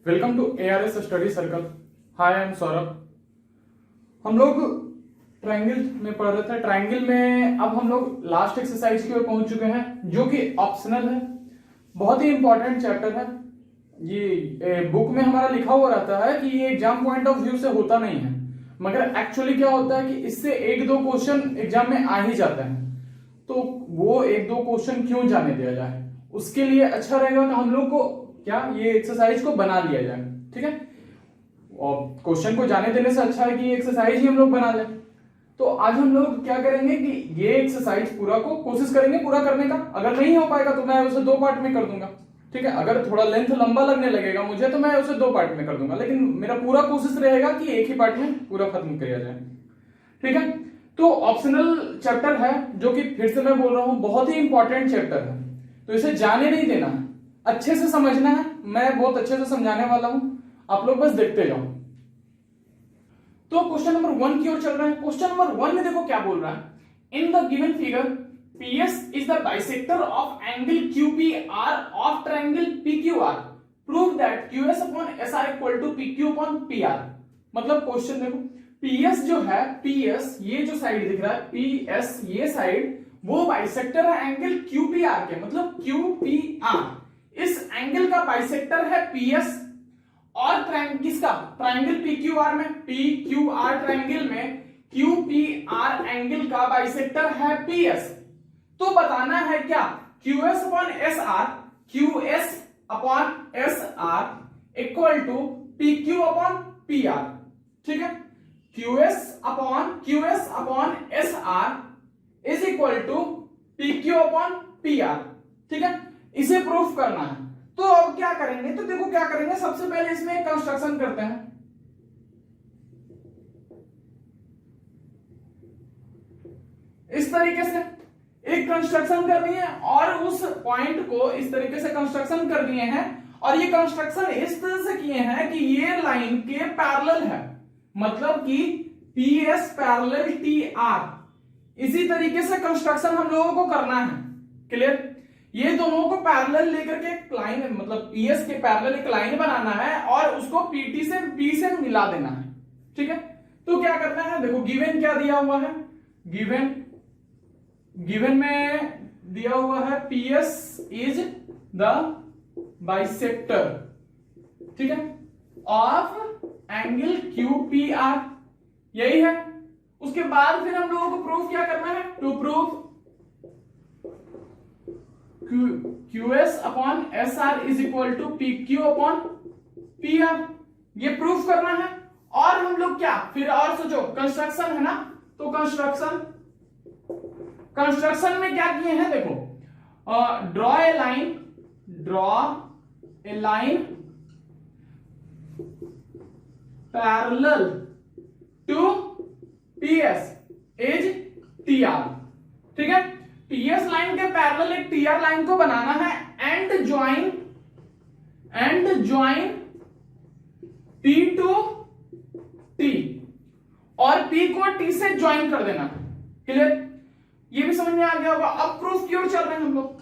Welcome to ARS study circle. Hi, I am Saurabh. हम लोग triangle में पढ़ रहे थे। ट्रायंगल में अब हम लोग लास्ट एक्सरसाइज की ओर पहुंच चुके हैं, जो कि ऑप्शनल है। बहुत ही इंपॉर्टेंट चैप्टर है। ये बुक में हमारा लिखा हुआ रहता है कि ये एग्जाम पॉइंट ऑफ व्यू से होता नहीं है, मगर एक्चुअली क्या होता है कि इससे एक दो क्वेश्चन एग्जाम में आ ही जाते हैं। तो वो एक दो क्वेश्चन क्यों जाने दिया जाए, उसके लिए अच्छा रहेगा कि हम लोग को क्या ये एक्सरसाइज को बना लिया जाए। ठीक है, और क्वेश्चन को जाने देने से अच्छा है कि ये एक्सरसाइज ही हम लोग बना लें। तो आज हम लोग क्या करेंगे कि ये एक्सरसाइज पूरा को कोशिश करेंगे पूरा करने का। अगर नहीं हो पाएगा तो मैं उसे 2 पार्ट में कर दूंगा। ठीक है, अगर थोड़ा लेंथ लंबा लगने लगेगा मुझे तो मैं उसे 2 पार्ट में कर दूंगा, लेकिन मेरा पूरा कोशिश रहेगा कि एक ही पार्ट में पूरा खत्म किया जाए। ठीक है, तो ऑप्शनल चैप्टर है, जो कि फिर से मैं बोल रहा हूं बहुत ही इंपॉर्टेंट चैप्टर है। तो इसे जाने नहीं देना है, अच्छे से समझना है। मैं बहुत अच्छे से समझाने वाला हूं, आप लोग बस देखते जाओ। तो क्वेश्चन नंबर 1 की ओर चल रहा है। क्वेश्चन नंबर 1 में देखो क्या बोल रहा है। In the given figure PS is the bisector of angle QPR of triangle PQR. Prove that QS upon SR equal to PQ upon PR. मतलब क्वेश्चन देखो, PS जो है, PS ये जो साइड दिख रहा है, PS ये साइड वो बाइसेक्टर है एंगल QPR के, मतलब QPR इस एंगल का बाइसेक्टर है PS, और ट्रायंगल किसका, ट्रायंगल PQR में, PQR ट्रायंगल में QPR एंगल का बाइसेक्टर है PS। तो बताना है क्या, QS upon SR, QS upon SR equal to PQ upon PR। ठीक है, QS upon SR is equal to PQ upon PR। ठीक है, इसे प्रूफ करना है। तो अब क्या करेंगे, तो देखो क्या करेंगे, सबसे पहले इसमें कंस्ट्रक्शन करते हैं। इस तरीके से एक कंस्ट्रक्शन कर दिए और उस पॉइंट को इस तरीके से कंस्ट्रक्शन कर दिए हैं, और ये कंस्ट्रक्शन इस तरह से किए हैं कि ये लाइन के पैरेलल है, मतलब कि PS पैरेलल TR। इसी तरीके से कंस्ट्रक्शन हम लोगों को करना है। क्लियर, ये दोनों को पैरेलल लेकर के एक लाइन, मतलब PS के पैरेलल एक लाइन बनाना है और उसको PT से P से मिला देना है। ठीक है, तो क्या करना है, देखो गिवन क्या दिया हुआ है, गिवन में दिया हुआ है PS इज द बाइसेक्टर, ठीक है, ऑफ एंगल QPR, यही है। उसके बाद फिर हम लोगों को प्रूफ क्या करना है, to proof QS upon SR is equal to PQ upon PR, ये प्रूफ करना है। और हम लोग क्या फिर और सोचो, कंस्ट्रक्शन है ना, तो कंस्ट्रक्शन में क्या किए हैं, देखो draw a line parallel to PS is TR। ठीक है, PS लाइन के पैरेलल एक TR लाइन को बनाना है and join P to T, और P को T से ज्वाइन कर देना। क्लियर, ये भी समझ में आ गया होगा। अब प्रूफ की ओर चल रहे हैं हम लोग।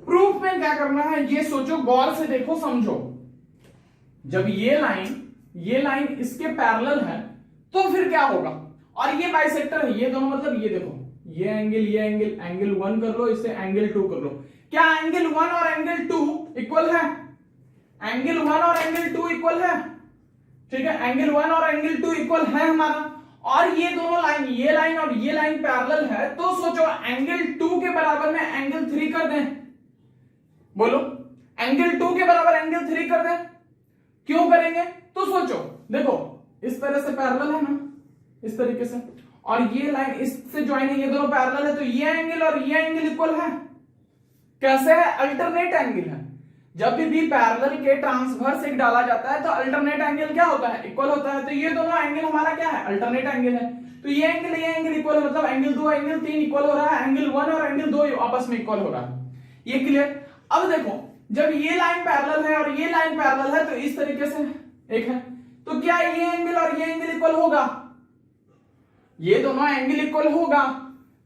प्रूफ में क्या करना है, ये सोचो, गौर से देखो, समझो। जब ये लाइन इसके पैरेलल है तो फिर क्या होगा, और ये बाइसेक्टर है, ये दोनों, मतलब ये देखो, ये एंगल 1 कर लो, इससे एंगल 2 कर लो। क्या एंगल 1 और एंगल 2 इक्वल है, एंगल 1 और एंगल 2 इक्वल है। ठीक है, एंगल 1 और एंगल 2 इक्वल है हमारा, और ये दोनों लाइन, ये लाइन और ये लाइन पैरेलल है। तो सोचो एंगल 2 के बराबर में एंगल 3 कर दें, बोलो एंगल 2 के बराबर एंगल 3 कर दें। क्यों करेंगे, तो सोचो, देखो इस तरह से पैरेलल है ना, इस तरीके से, और ये लाइन इससे ज्वाइन है, ये दोनों पैरेलल है, तो ये एंगल और ये एंगल इक्वल है। कैसे है, अल्टरनेट एंगल है। जब भी पैरेलल के ट्रांसवर्स एक डाला जाता है तो अल्टरनेट एंगल क्या होता है, इक्वल होता है। तो ये दोनों एंगल हमारा क्या है, अल्टरनेट एंगल है। तो ये एंगल इक्वल है, मतलब एंगल 2 एंगल 3 इक्वल हो रहा है, एंगल 1 और एंगल 2 आपस में इक्वल हो रहा है। ये क्लियर। अब देखो, जब ये लाइन पैरेलल है और ये लाइन पैरेलल है, तो इस तरीके से एक है, तो क्या ये एंगल और ये एंगल इक्वल होगा, ये दोनों एंगल इक्वल होगा।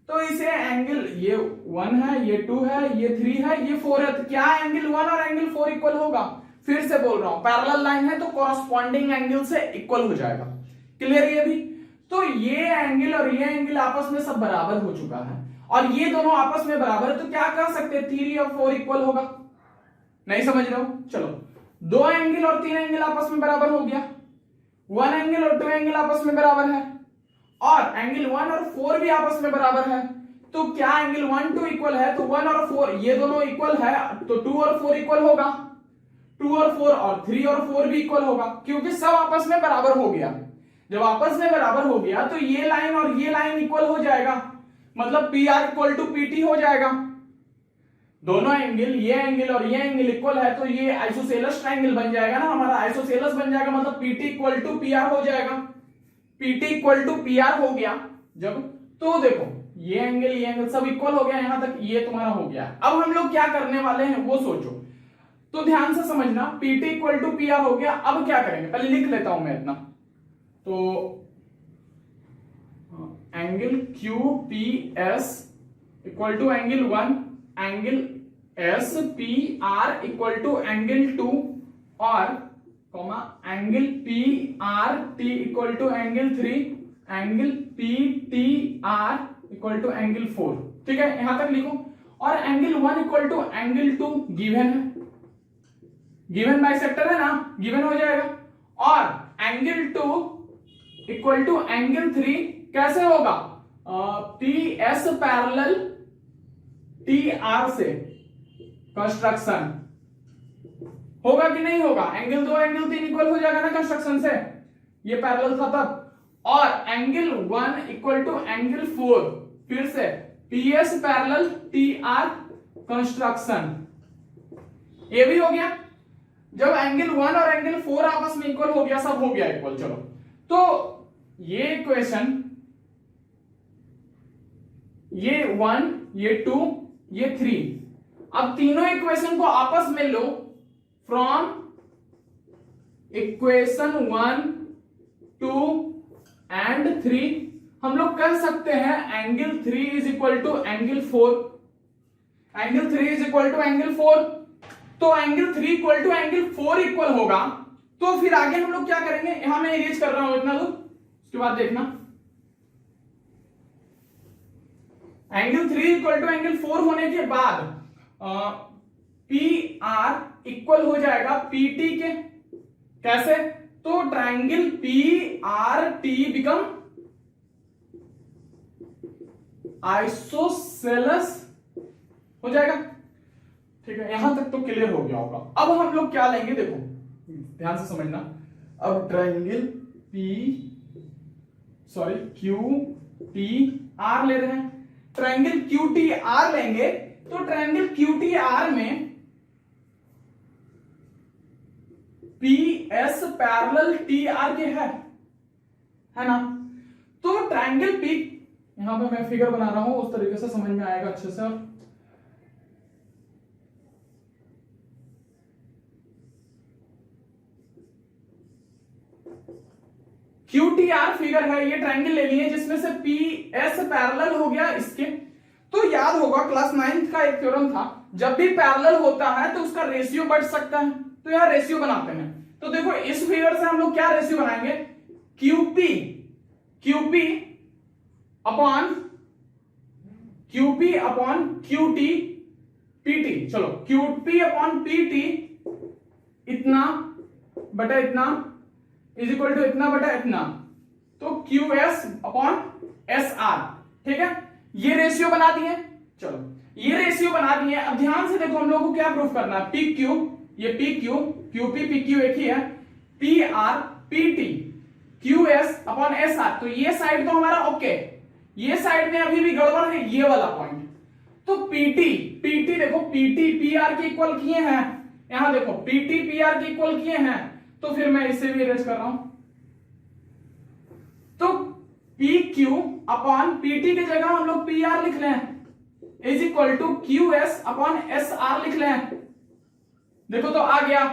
तो इसे एंगल, ये 1 है, ये 2 है, ये 3 है, ये 4 है, तो क्या एंगल 1 और एंगल 4 इक्वल होगा। फिर से बोल रहा हूं, पैरेलल लाइन है तो कॉरस्पॉन्डिंग एंगल से इक्वल हो जाएगा। क्लियर ये भी? तो ये एंगल और ये एंगल आपस में सब बराबर हो चुका है और ये दोनों आपस में बराबर है, तो क्या कह सकते हैं 3 और 4 इक्वल होगा। नहीं समझ रहे हो? चलो, 2 एंगल और 3 एंगल आपस में बराबर हो गया, 1 एंगल और 2 एंगल आपस में बराबर है और एंगल 1 और 4 भी आपस में बराबर है। तो क्या एंगल 1 2 इक्वल है? तो 1 और 4 ये दोनों इक्वल है तो 2 और 4 इक्वल होगा, 2 और 4 और 3 और 4 भी इक्वल होगा, क्योंकि सब आपस में बराबर हो गया। जब आपस में बराबर हो गया तो ये लाइन और ये लाइन इक्वल हो जाएगा, मतलब P R equal to P T हो जाएगा। दोनों एंगल, ये एंगल और ये एंगल इक्वल है तो ये आइसोसेलेस ट्रायंगल बन जाएगा ना हमारा, आइसोसेलेस बन जाएगा, मतलब PT equal to P R हो जाएगा। PT equal to P R हो गया जब, तो देखो ये एंगल सब इक्वल हो गया, यहां तक ये तुम्हारा हो गया। अब हम लोग क्या करने वाले हैं वो सोचो, तो ध्यान से समझना। PT equal to P R हो गया, अब क्या करेंगे, पहले लिख लेता हूं मैं इतना। तो angle Q P S equal to angle 1 angle S P R equal to angle 2 और comma angle P R T equal to angle 3 angle P T R equal to angle 4। ठीक है, यहां तक लिखो। और angle 1 equal to angle 2 given है, given bisector है ना, गिवन हो जाएगा। और एंगल 2 इक्वल टू एंगल 3 कैसे होगा, P S parallel T R से कंस्ट्रक्शन होगा कि नहीं होगा, एंगल 2 एंगल 3 इक्वल हो जाएगा ना कंस्ट्रक्शन से, ये पैरेलल था तब। और एंगल 1 इक्वल टू एंगल 4 फिर से P S parallel T R construction, ये भी हो गया। जब एंगल 1 और एंगल 4 आपस में इक्वल हो गया, सब हो गया इक्वल। चलो, तो ये इक्वेशन, ये 1 ये 2 ये 3, अब तीनों इक्वेशन को आपस में लो, फ्रॉम इक्वेशन 1 2 एंड 3 हम लोग कर सकते हैं angle 3 is equal to angle 4, angle 3 is equal to angle 4। तो angle 3 equal to angle 4 equal होगा, तो फिर आगे हम लोग क्या करेंगे, यहां मैं इरेज कर रहा हूं इतना दूर, उसके बाद देखना एंगल 3 इक्वल टू एंगल 4 होने के बाद पी आर इक्वल हो जाएगा पीटी के, कैसे, तो triangle P R T become isosceles हो जाएगा। ठीक है, यहां तक तो क्लियर हो गया होगा। अब हम लोग क्या लेंगे, देखो ध्यान से समझना। अब ट्रायंगल क्यू टी आर ले रहे हैं, ट्रायंगल क्यू टी आर लेंगे तो ट्रायंगल क्यू टी आर में P S parallel T R के है ना। तो ट्रायंगल पी, यहां पे मैं फिगर बना रहा हूं उस तरीके से समझ में आएगा अच्छे से। क्यू टी आर फिगर है, ये ट्रायंगल ले लिए जिसमें से पी एस पैरेलल हो गया इसके। तो याद होगा क्लास 9th का एक थ्योरम था, जब भी पैरेलल होता है तो उसका रेशियो बढ़ सकता है, तो यहां रेशियो बनाते हैं। तो देखो इस फिगर से हम लोग क्या रेशियो बनाएंगे, क्यूपी अपॉन क्यूटी पीटी। चलो, क्यूपी अपॉन पीटी इतना बटा इतना इज इक्वल टू इतना बटा इतना, तो Q S upon S are. ठीक है, ये रेशियो बना दिए। चलो, ये रेशियो बना दिए। अब ध्यान से देखो, हम लोगों को क्या प्रूफ करना है, पी क्यू, ये P Q, QP P Q एक ही है, P R P T Q S upon S R. तो ये साइड तो हमारा ओके, ये साइड में अभी भी गड़बड़ है, ये वाला पॉइंट। तो पीटी देखो, पीटी पी आर के इक्वल किए हैं, यहां देखो पीटी पी आर के इक्वल किए हैं, तो फिर मैं इसे भी इरेज कर रहा हूं। तो पी क्यू अपॉन पीटी की जगह हम लोग पी आर लिख लें, is equal to Q S upon S R लिख लें। देखो तो आ गया,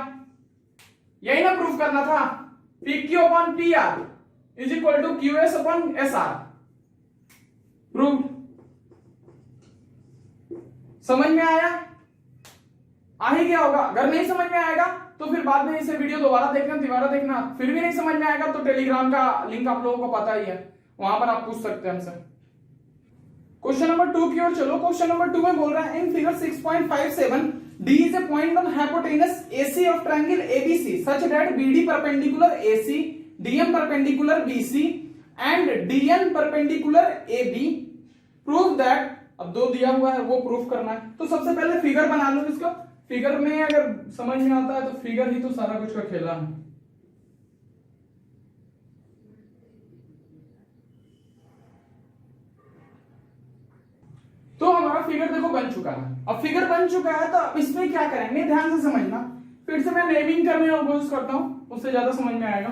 यही ना प्रूफ करना था, P Q upon P R is equal to Q S upon S R. Proof समझ में आया? आ ही गया होगा। अगर नहीं समझ में आएगा तो फिर बाद में इसे वीडियो दोबारा देखना, फिर भी नहीं समझ में आएगा तो टेलीग्राम का लिंक आप लोगों को पता ही है, वहां पर आप पूछ सकते हैं हमसे। क्वेश्चन नंबर 2 की ओर चलो। क्वेश्चन नंबर 2 में बोल रहा है in figure 6.57 D is a point on hypotenuse AC of triangle ABC such that BD perpendicular AC, DM perpendicular BC and DN perpendicular AB. Prove that, अब दो दिया हुआ है वो प्रूफ करना है। तो सबसे पहले फिगर बना लो इसका। फिगर में अगर समझ में आता है तो फिगर ही तो सारा कुछ का खेला है। तो हमारा फिगर देखो बन चुका है। अब फिगर बन चुका है तो अब इसमें क्या करेंगे, ध्यान से समझना। फिर से मैं नेमिंग करने की कोशिश करता हूं, उससे ज्यादा समझ में आएगा।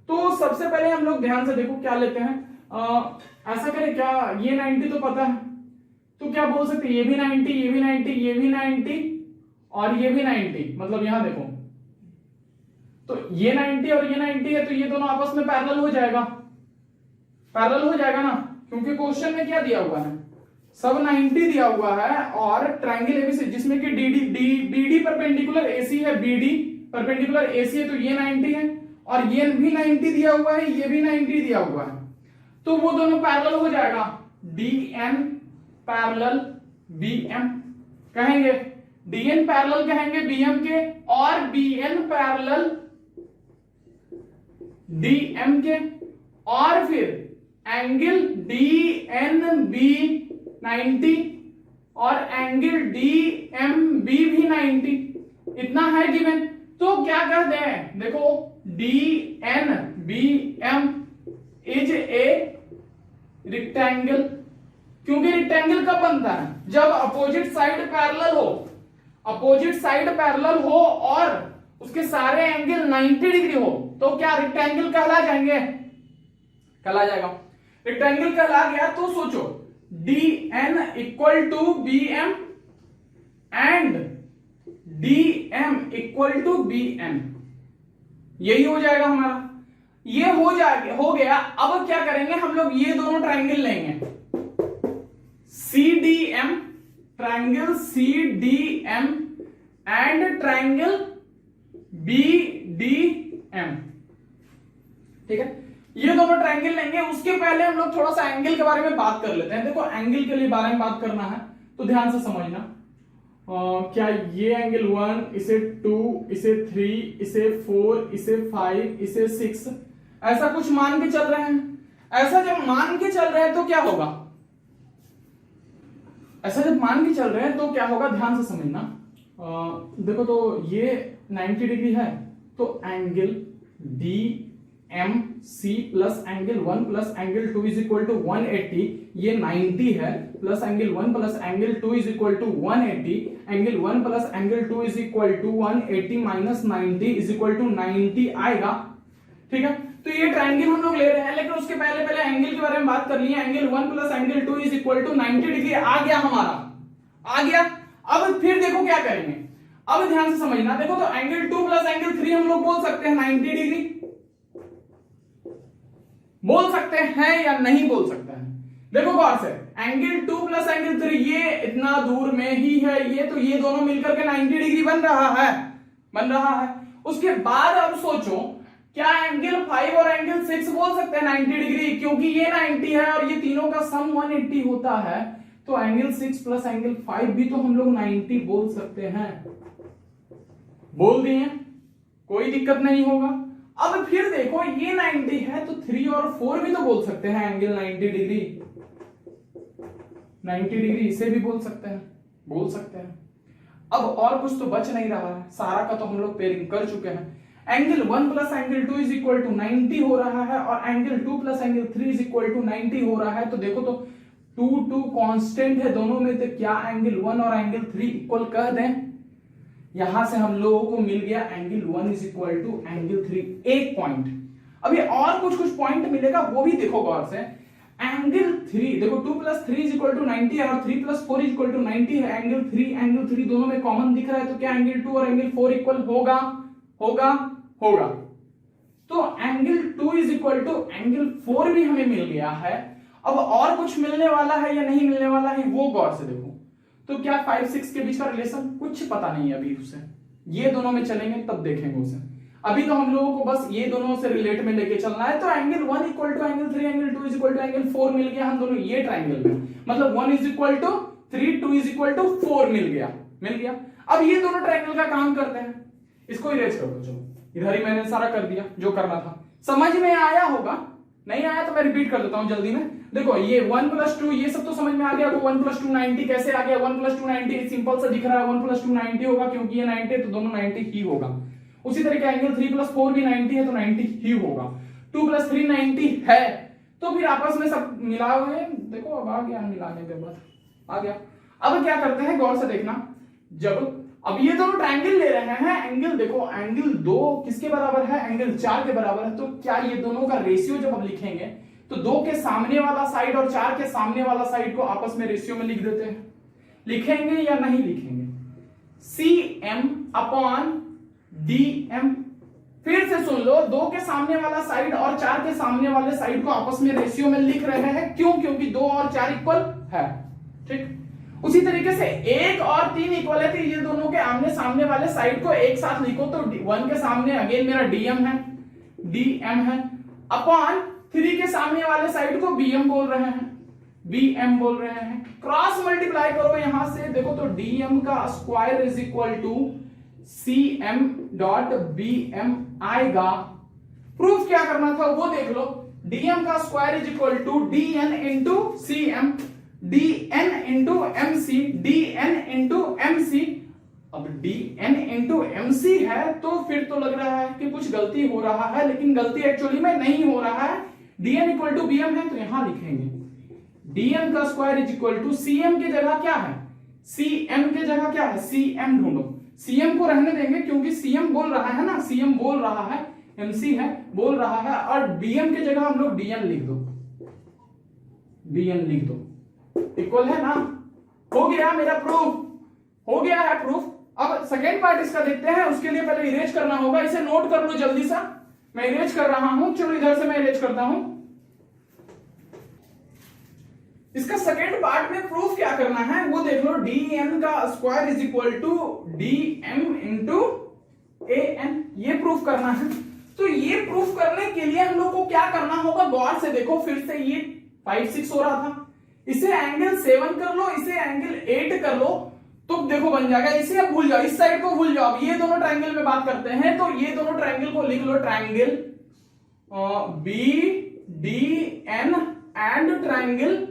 तो सबसे पहले हम लोग ध्यान से देखो क्या लेते हैं। ऐसा करें क्या, ये 90 तो पता है, तो क्या बोल सकते हैं ये भी 90, ये भी 90, ये भी 90 और ये भी 90। मतलब यहां देखो तो ये 90 और ये 90 है, तो ये दोनों आपस में पैरेलल हो जाएगा, पैरेलल हो जाएगा ना, क्योंकि क्वेश्चन में क्या दिया हुआ है, सब 90 दिया हुआ है और ट्रायंगल एबीसी जिसमें कि बीडी परपेंडिकुलर एसी है, बीडी परपेंडिकुलर एसी है, तो ये 90 है और ये भी 90 दिया हुआ है, ये भी 90 दिया हुआ है, तो वो दोनों पैरेलल हो जाएगा। डीएन पैरेलल बीएम कहेंगे, डीएन पैरेलल कहेंगे बीएम के और बीएन पैरेलल डीएम के, और फिर एंगल डीएनबी 90 और एंगल डीएमबी भी 90, इतना है गिवन। तो क्या करते हैं, देखो डीएनबीएम इज ए रेक्टेंगल, क्योंकि रेक्टेंगल कब बनता है, जब अपोजिट साइड पैरेलल हो, अपोजिट साइड पैरेलल हो और उसके सारे एंगल 90 डिग्री हो, तो क्या रेक्टेंगल कहला जाएंगे, कहला जाएगा। रेक्टेंगल कहला गया तो सोचो DN equal to BM and DM equal to BN, यही हो जाएगा हमारा, ये हो जाएगा, हो गया। अब क्या करेंगे हम लोग, ये दोनों ट्रायंगल लेंगे, CDM, triangle CDM and triangle BDM, ठीक है, ये दोनों ट्रायंगल लेंगे। उसके पहले हम लोग थोड़ा सा एंगल के बारे में बात कर लेते हैं। देखो एंगल के लिए बारे में बात करना है तो ध्यान से समझना। क्या ये एंगल 1, इसे 2, इसे 3, इसे 4, इसे 5, इसे 6, ऐसा कुछ मान के चल रहे हैं। ऐसा जब मान के चल रहे हैं तो क्या होगा, ऐसा जब मान के चल रहे हैं तो क्या होगा, ध्यान से समझना। देखो तो ये 90 डिग्री है, तो angle DMC plus angle 1 plus angle 2 is equal to 180, ये 90 है, plus angle 1 plus angle 2 is equal to 180, angle 1 plus angle 2 is equal to 180 minus 90 is equal to 90 आएगा, ठीक है। तो ये ट्रायंगल हम लोग ले रहे हैं, लेकिन उसके पहले पहले एंगल के बारे में बात कर लिए। Angle 1 plus angle 2 is equal to 90 degree आ गया हमारा, आ गया। अब फिर देखो क्या करेंगे, अब ध्यान से समझना। देखो तो एंगल 2 प्लस एंगल 3 हम लोग बोल सकते हैं 90 डिग्री, बोल सकते हैं या नहीं बोल सकते हैं। देखो गौर से, एंगल 2 प्लस एंगल 3 ये इतना दूर में ही है, ये तो ये दोनों मिलकर के 90 डिग्री बन रहा है, बन रहा है। उसके बाद अब सोचो, क्या एंगल 5 और एंगल 6 बोल सकते हैं 90 डिग्री, क्योंकि ये 90 है और ये तीनों का सम 180 होता है, तो एंगल 6 प्लस एंगल 5 भी तो हम लोग 90 बोल सकते हैं। बोल दिए, कोई दिक्कत नहीं होगा। अब फिर देखो ये 90 है तो 3 और 4 भी तो बोल सकते हैं एंगल 90 डिग्री, 90 डिग्री इसे भी बोल सकते हैं, बोल सकते हैं। अब और कुछ तो बच नहीं रहा है, सारा का तो हम लोग पेयरिंग कर चुके हैं। Angle 1 plus angle 2 is equal to 90 हो रहा है और angle 2 plus angle 3 is equal to 90 हो रहा है, तो देखो तो 2 कांस्टेंट है दोनों में, तो क्या एंगल 1 और एंगल 3 इक्वल कर दें। यहां से हम लोगों को मिल गया angle 1 is equal to angle 3, एक पॉइंट। अब ये और कुछ कुछ पॉइंट मिलेगा, वो भी देखो गौर से। एंगल 3 देखो 2 प्लस 3 इज इक्वल टू 90 है और 3 प्लस 4 इज इक्वल टू 90 है। एंगल 3 दोनों में कॉमन दिख रहा है, तो क्या एंगल 2 और एंगल 4 इक्वल होगा, होगा, होगा। तो angle 2 is equal to angle 4 भी हमें मिल गया है। अब और कुछ मिलने वाला है या नहीं मिलने वाला है, वो गौर से देखो। तो क्या 5 6 के बीच का रिलेशन, कुछ पता नहीं है अभी उसे, ये दोनों में चलेंगे तब देखेंगे उसे। अभी तो हम लोगों को बस ये दोनों से रिलेट में लेके चलना है। तो angle 1 equal to angle 3, angle 2 equal to angle 4 मिल गया हम दोनों ये ट्राइंगल में, मतलब 1 is equal to 3, 2 is equal to 4 मिल गया। अब ये दोनों ट्राइंगल का काम करते हैं, इसको इरेज कर दो। चलो इधर ही मैंने सारा कर दिया जो करना था। समझ में आया होगा, नहीं आया तो मैं रिपीट कर देता हूं जल्दी में। देखो ये 1 प्लस 2 ये सब तो समझ में आ गया। वो 1 प्लस 2 90 कैसे आ गया? 1 प्लस 2 90 सिंपल सा दिख रहा है, 1 प्लस 2 90 होगा क्योंकि ये 90 है तो दोनों 90 ही होगा। उसी तरीके एंगल 3 प्लस 4 भी 90 है तो 90 ही होगा। 2 प्लस 3 90 है, तो फिर आपस में सब मिला हुए देखो अब आ गया, मिलाने के बाद आ गया। अब क्या करते हैं गौर से देखना, जब अब ये दोनों ट्रायंगल ले रहे हैं, एंगल देखो एंगल 2 किसके बराबर है? एंगल 4 के बराबर है। तो क्या ये दोनों का रेशियो जब हम लिखेंगे तो 2 के सामने वाला साइड और 4 के सामने वाला साइड को आपस में रेशियो में लिख देते हैं। लिखेंगे या नहीं लिखेंगे? CM upon DM। फिर से सुन लो, 2 के सामने वाला साइड और 4 के सामने वाले साइड को आपस में रेशियो में लिख रहे हैं। क्यों? क्योंकि 2 और 4 इक्वल है। ठीक, उसी तरीके से 1 और 3 इक्वल है, तो ये दोनों के आमने सामने वाले साइड को एक साथ लिखो तो 1 के सामने अगेन मेरा DM है अपॉन 3 के सामने वाले साइड को BM बोल रहे हैं। क्रॉस मल्टीप्लाई करो यहां से देखो तो DM का square is equal to CM dot BM आएगा। प्रूफ क्या करना था वो देख लो। DM का square is equal to DN into CM, DN into MC, DN into MC। अब DN इंटू MC है तो फिर तो लग रहा है कि कुछ गलती हो रहा है, लेकिन गलती एक्चुअली में नहीं हो रहा है। DN इक्वल टू BM है तो यहां लिखेंगे DN का square is equal to CM की जगह क्या है? CM की जगह क्या है? CM ढूंढो। CM को रहने देंगे क्योंकि CM बोल रहा है ना, CM बोल रहा है, MC है बोल रहा है, और BM की जगह हम लोग DN लिख दो। इक्वल है ना? हो गया मेरा प्रूफ, हो गया है प्रूफ। अब सेकेंड पार्ट इसका देखते हैं। उसके लिए पहले इरेज करना होगा, इसे नोट कर लो जल्दी सा। मैं इरेज कर रहा हूं, चलो इधर से मैं इरेज करता हूं। इसका सेकेंड पार्ट में प्रूफ क्या करना है वो देख लो। DN का square is equal to DM into AN, ये प्रूफ करना है। तो ये प्रूफ करने के लिए हम लोग को क्या करना होगा गौर से देखो। फिर से ये 5 6 हो रहा था, इसे एंगल 7 कर लो, इसे एंगल 8 कर लो, तो देखो बन जाएगा। इसे अब भूल जाओ, इस साइड को भूल जाओ। अब ये दोनों ट्रायंगल में बात करते हैं तो ये दोनों ट्रायंगल को लिख लो, triangle BDN and triangle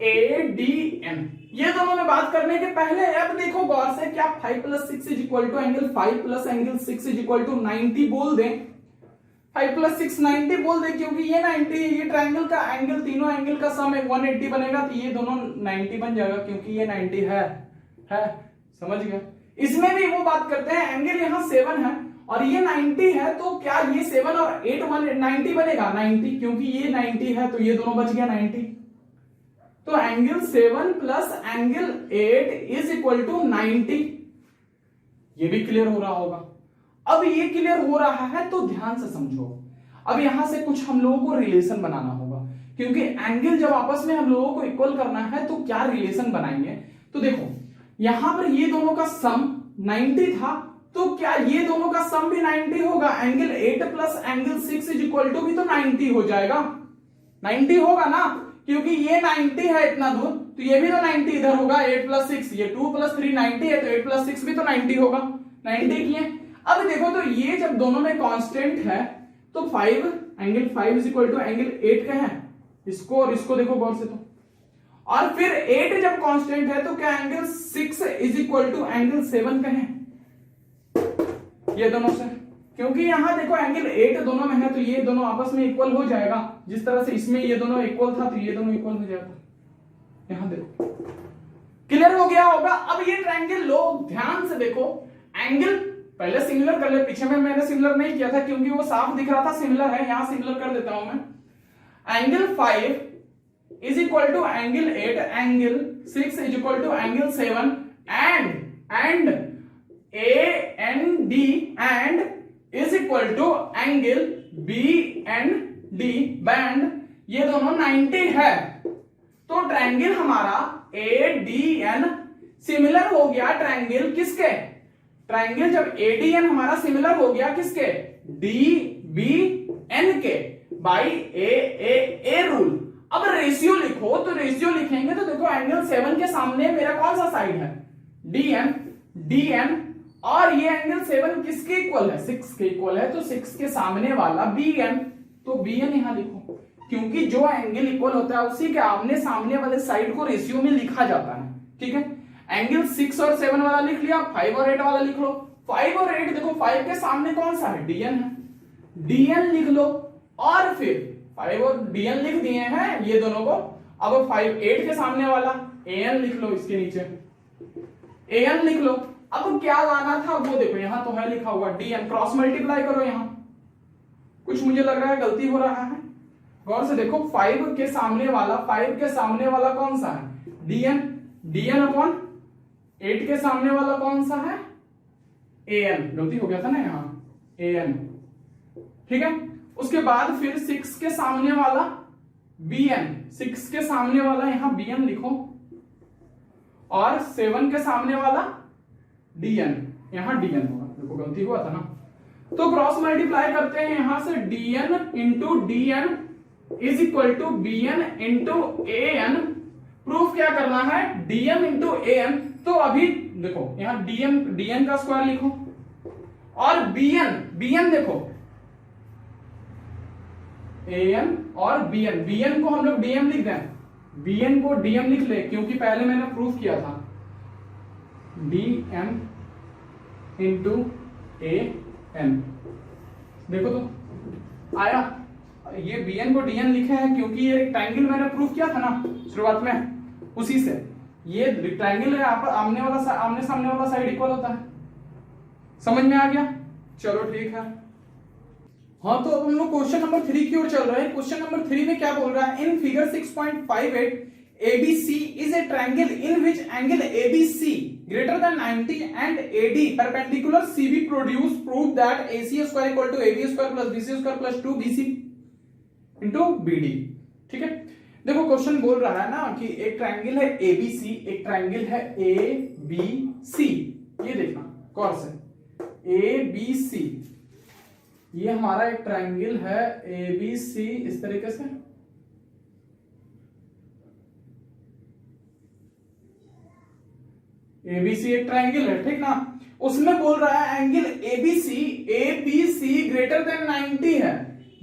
ADN। ये दोनों में बात करने के पहले अब देखो गौर से, क्या 5 plus 6 is equal to angle 5 plus angle 6 is equal to 90 बोल दें? 5 प्लस 6 90 बोल दें क्योंकि ये 90 है। ये ट्रायंगल का एंगल, तीनों एंगल का सम 180 बनेगा, तो ये दोनों 90 बन जाएगा क्योंकि ये 90 है। समझ गए? इसमें भी वो बात करते हैं, एंगल यहाँ 7 है और ये 90 है, तो क्या ये 7 और 8 90 बनेगा? 90, क्योंकि ये 90 है तो ये दोनों बच गया 90। तो angle 7 plus angle 8 is equal to 90। ये भी क्लियर हो रहा होगा। अब ये क्लियर हो रहा है तो ध्यान से समझो। अब यहां से कुछ हम लोगों को रिलेशन बनाना होगा, क्योंकि एंगल जब आपस में हम लोगों को इक्वल करना है तो क्या रिलेशन बनाएंगे। तो देखो यहां पर ये दोनों का सम 90 था, तो क्या ये दोनों का सम भी 90 होगा? Angle 8 plus angle 6 is equal to भी तो 90 हो जाएगा। 90 होगा ना, क्योंकि ये 90 है इतना दूर, तो ये भी तो 90 इधर होगा। 8 प्लस 6, ये 2 प्लस 3 90 है, तो 8 प्लस 6 भी तो 90 होगा। 90 किए। अब देखो तो ये जब दोनों में कांस्टेंट है तो 5 angle 5 is equal to angle 8 का है, इसको और इसको देखो गौर से। तो और फिर 8 जब कांस्टेंट है तो क्या angle 6 is equal to angle 7 का है, ये दोनों से। क्योंकि यहां देखो एंगल 8 दोनों में है तो ये दोनों आपस में इक्वल हो जाएगा। जिस तरह से इसमें ये दोनों इक्वल था तो ये दोनों इक्वल हो जाएगा। यहां देखो क्लियर हो गया होगा। अब ये ट्रायंगल लो, ध्यान से देखो। एंगल पहले सिमिलर कर ले, पीछे में मैंने सिमिलर नहीं किया था क्योंकि वो साफ दिख रहा था सिमिलर है, यहां सिमिलर कर देता हूं मैं। Angle 5 is equal to angle 8, angle 6 is equal to angle 7 and AND and is equal to angle BND band, ये दोनों 90 है। तो ट्रायंगल हमारा ADN सिमिलर हो गया ट्रायंगल किसके, ट्रायंगल जब एडीएन हमारा सिमिलर हो गया किसके, डी बी एन के बाई ए रूल। अब रेशियो लिखो, तो रेशियो लिखेंगे तो देखो एंगल 7 के सामने मेरा कौन सा साइड है, डीएन, और ये एंगल 7 किसके इक्वल है, 6 के इक्वल है, तो 6 के सामने वाला बीएन, तो बीएन यहां लिखो, क्योंकि जो एंगल इक्वल होता है उसी के आमने सामने वाले साइड को रेशियो में लिखा जाता है। ठीक है, एंगल 6 और 7 वाला लिख लिया, 5 और 8 वाला लिख लो। 5 और 8 देखो 5 के सामने कौन सा है, डीएन है, डीएन लिख लो, और फिर 5 और डीएन लिख दिए हैं ये दोनों को। अब 5 8 के सामने वाला एएन लिख लो, इसके नीचे एएन लिख लो। अब क्या लाना था वो देखो यहां तो है लिखा हुआ डीएन, क्रॉस मल्टीप्लाई करो, यहां कुछ मुझे लग रहा है गलती हो रहा है, गौर से देखो 5 के सामने वाला कौन सा है, डीएन अपॉन 8 के सामने वाला कौन सा है, एएन, गलती हो गया था ना यहां, एएन। ठीक है, उसके बाद फिर 6 के सामने वाला बीएन, 6 के सामने वाला यहां बीएन लिखो, और 7 के सामने वाला डीएन, यहां डीएन होगा, देखो गलती हुआ था ना। तो क्रॉस मल्टीप्लाई करते हैं यहां से, DN into DN is equal to BN into AN. Proof क्या करना है, डीएन इंटू एएन। तो अभी देखो यहां डीएन का स्क्वायर लिखो, और बीएन देखो एएन और बीएन को हम लोग डीएम लिख दें, बीएन को डीएम लिख ले, क्योंकि पहले मैंने प्रूफ किया था डीएम इंटू एएन। देखो तो आया, ये बीएन को डीएन लिखे हैं क्योंकि ये ट्रायंगल मैंने प्रूफ किया था ना शुरुआत में, उसी से ये ट्रायंगल है, आमने सामने वाला साइड इक्वल होता है। समझ में आ गया, चलो ठीक है। हाँ, तो अब हम लोग क्वेश्चन नंबर 3 की ओर चल रहे हैं। क्वेश्चन नंबर 3 में क्या बोल रहा है, in figure 6.58 ABC is a triangle in which angle ABC greater than 90 and AD perpendicular CB produce, prove that AC square equal to AB square plus BC square plus 2BC into BD। ठीक है, देखो question बोल रहा है ना कि एक triangle है ABC, एक ट्रायंगल है ABC। ये देखना कौन से ABC, ये हमारा एक ट्रायंगल है ABC, इस तरीके से ABC एक ट्रायंगल है, ठीक ना। उसमें बोल रहा है एंगल ABC ग्रेटर देन 90 है।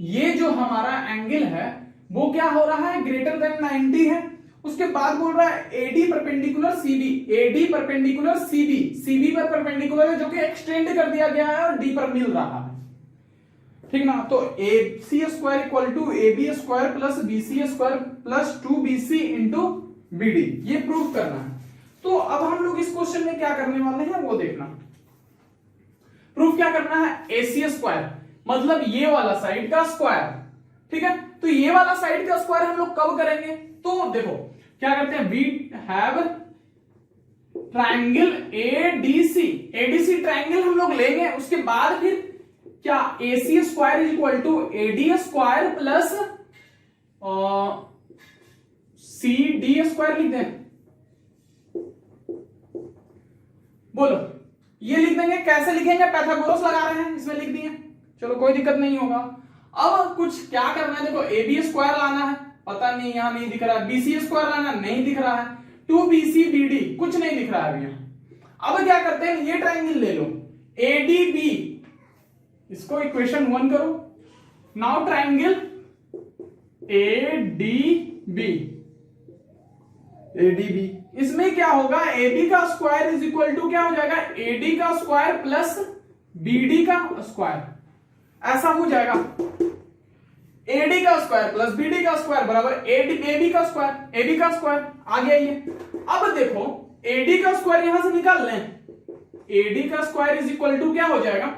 ये जो हमारा एंगल है वो क्या हो रहा है, ग्रेटर देन 90 है। उसके बाद बोल रहा है AD परपेंडिकुलर CB पर परपेंडिकुलर है, जो कि एक्सटेंड कर दिया गया है और D पर मिल रहा है, ठीक ना। तो AC square equal to AB square plus BC square plus 2BC into BD, ये प्रूफ करना है। तो अब हम लोग इस क्वेश्चन में क्या करने वाले हैं वो देखना। प्रूफ क्या करना है, AC स्क्वायर मतलब ये वाला साइड का स्क्वायर, ठीक है। तो ये वाला साइड का स्क्वायर हम लोग कब करेंगे, तो देखो क्या करते हैं, we have triangle ADC triangle हम लोग लेंगे। उसके बाद फिर क्या, AC square is equal to AD square plus CD square लिख दें, बोलो ये लिख देंगे। कैसे लिखेंगे, पाइथागोरस लगा रहे हैं, इसमें लिख दिए, चलो कोई दिक्कत नहीं होगा। अब कुछ क्या करना है, देखो AB स्क्वायर लाना है, पता नहीं यहां नहीं दिख रहा है, BC स्क्वायर लाना नहीं दिख रहा है, 2BC BD कुछ नहीं दिख रहा है अभी यहां। अब क्या करते हैं, ये ट्रायंगल ले लो ADB, इसको इक्वेशन 1 करो। नाउ ट्रायंगल ADB, इसमें क्या होगा, AB का स्क्वायर इज इक्वल टू क्या हो जाएगा, AD का स्क्वायर प्लस BD का स्क्वायर, ऐसा हो जाएगा। AD का स्क्वायर प्लस BD का स्क्वायर बराबर AB का स्क्वायर आ गया ये। अब देखो AD का स्क्वायर यहां से निकाल लें, AD का स्क्वायर इज इक्वल टू क्या हो जाएगा,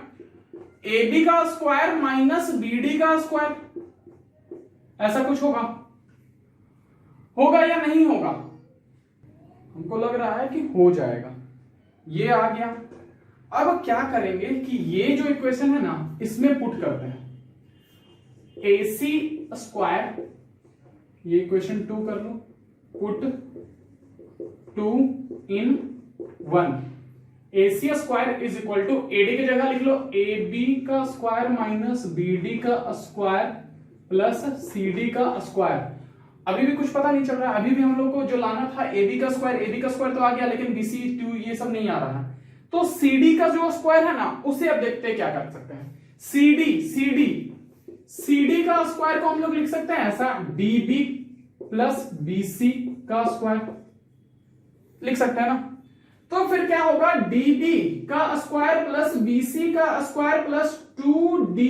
AB का स्क्वायर माइनस BD का स्क्वायर, ऐसा कुछ होगा या नहीं होगा, हमको लग रहा है कि हो जाएगा, ये आ गया। अब क्या करेंगे कि ये जो इक्वेशन है ना इसमें पुट करते हैं, AC स्क्वायर, ये इक्वेशन 2 कर लो, put 2 in 1। AC square is equal to AD की जगह लिख लो AB का स्क्वायर माइनस BD का स्क्वायर प्लस CD का स्क्वायर। अभी भी कुछ पता नहीं चल रहा है, अभी भी हम लोग को जो लाना था AB का स्क्वायर तो आ गया, लेकिन BC 2 ये सब नहीं आ रहा है। तो CD का जो स्क्वायर है ना, उसे अब देखते हैं क्या कर सकते हैं। CD का स्क्वायर को हम लोग लिख सकते हैं ऐसा, DB प्लस BC का स्क्वायर लिख सकते हैं ना। तो फिर क्या होगा, DB का स्क्वायर प्लस BC का स्क्वायर प्लस 2DBBC,